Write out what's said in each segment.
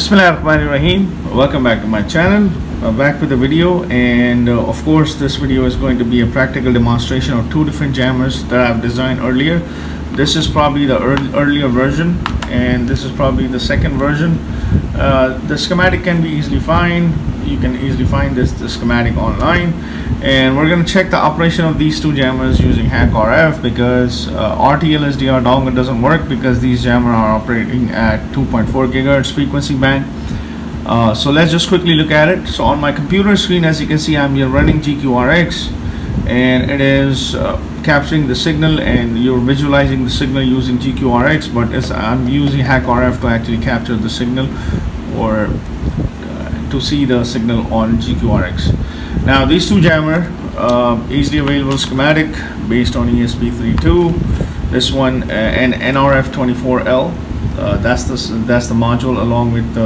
Bismillahirrahmanirrahim. Welcome back to my channel. Back with a video, and of course this video is going to be a practical demonstration of two different jammers that I've designed earlier. This is probably the earlier version, and this is probably the second version. The schematic can be easily found. You can easily find the schematic online, and we're going to check the operation of these two jammers using HackRF, because RTL-SDR dongle doesn't work because these jammers are operating at 2.4 GHz frequency band. So let's just quickly look at it. So on my computer screen, as you can see, I'm here running GQRX, and it is capturing the signal, and you're visualizing the signal using GQRX, but I'm using HackRF to actually capture the signal, or to see the signal on GQRX. Now these two jammer, easily available schematic based on ESP32. This one and NRF24L. That's the module along with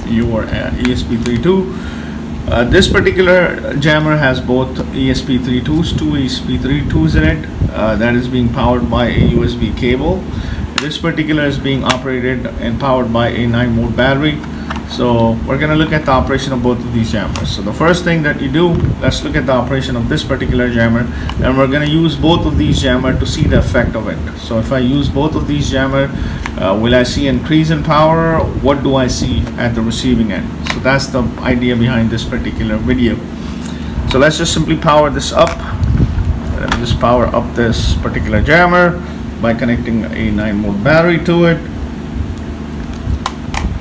your ESP32. This particular jammer has both ESP32s, two ESP32s in it. That is being powered by a USB cable. This particular is being operated and powered by a 9-volt battery. So we're going to look at the operation of both of these jammers. So the first thing that you do, let's look at the operation of this particular jammer, and we're going to use both of these jammer to see the effect of it. So if I use both of these jammer, will I see increase in power? What do I see at the receiving end? So that's the idea behind this particular video. So let's just simply power this up. Let me just power up this particular jammer by connecting a 9-volt battery to it.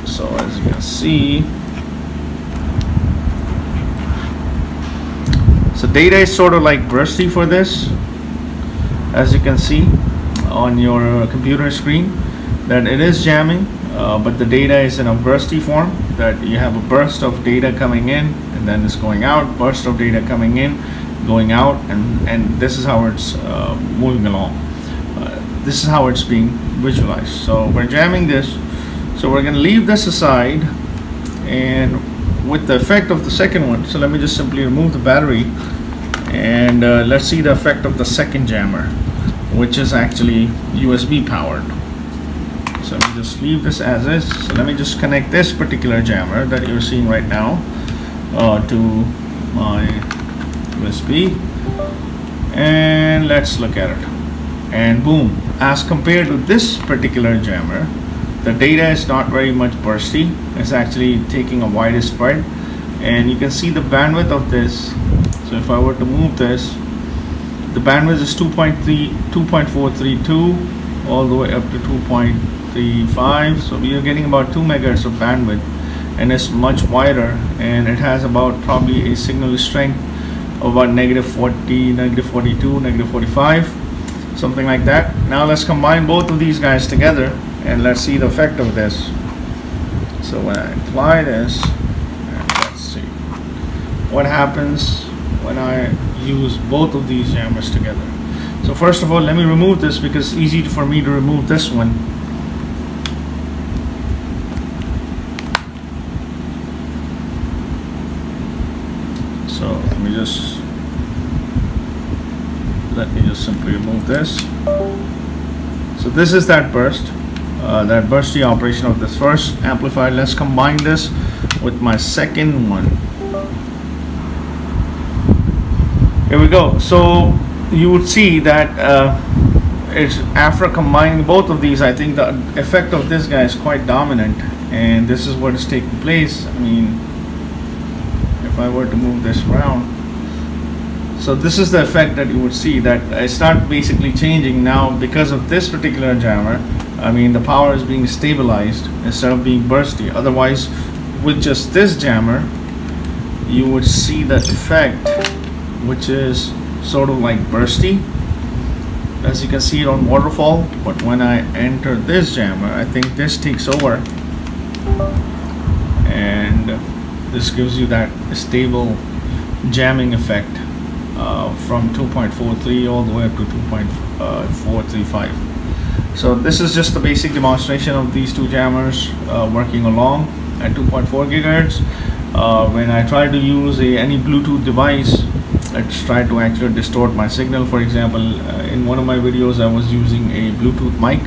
So as you can see, so data is sort of like bursty for this, as you can see on your computer screen, that it is jamming, but the data is in a bursty form, that you have a burst of data coming in and then it's going out, burst of data coming in, going out, and this is how it's moving along. This is how it's being visualized. So we're jamming this. So we're going to leave this aside, and with the effect of the second one, so let me just simply remove the battery, and let's see the effect of the second jammer, which is actually USB powered. So let me just leave this as is. So let me just connect this particular jammer that you're seeing right now to my USB, and let's look at it. And boom, as compared to this particular jammer, the data is not very much bursty. It's actually taking a wider spread, and you can see the bandwidth of this. So if I were to move this, the bandwidth is 2.432 all the way up to 2.35. So we are getting about 2 megahertz of bandwidth, and it's much wider, and it has about probably a signal strength of about -40, -42, -45, something like that. Now let's combine both of these guys together, and let's see the effect of this. So when I apply this, let's see what happens when I use both of these jammers together. So first of all, let me remove this, because it's easy for me to remove this one. So let me just simply remove this. So this is that burst. That bursty operation of this first amplifier. Let's combine this with my second one. Here we go. So you would see that it's after combining both of these, I think the effect of this guy is quite dominant, and this is what is taking place. I mean, if I were to move this around, so this is the effect that you would see, that it's not basically changing now because of this particular jammer. I mean, the power is being stabilized instead of being bursty. Otherwise, with just this jammer, you would see the effect, which is sort of like bursty, as you can see it on waterfall. But when I enter this jammer, I think this takes over, and this gives you that stable jamming effect from 2.43 all the way up to 2.435. So this is just the basic demonstration of these two jammers working along at 2.4 gigahertz. When I try to use any Bluetooth device, let's try to actually distort my signal. For example, in one of my videos I was using a Bluetooth mic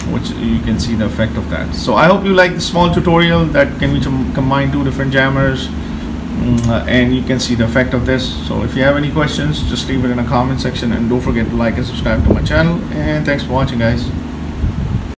which you can see the effect of that. So I hope you like the small tutorial that can we combine two different jammers, and you can see the effect of this. So if you have any questions, just leave it in the comment section, and don't forget to like and subscribe to my channel, and thanks for watching, guys.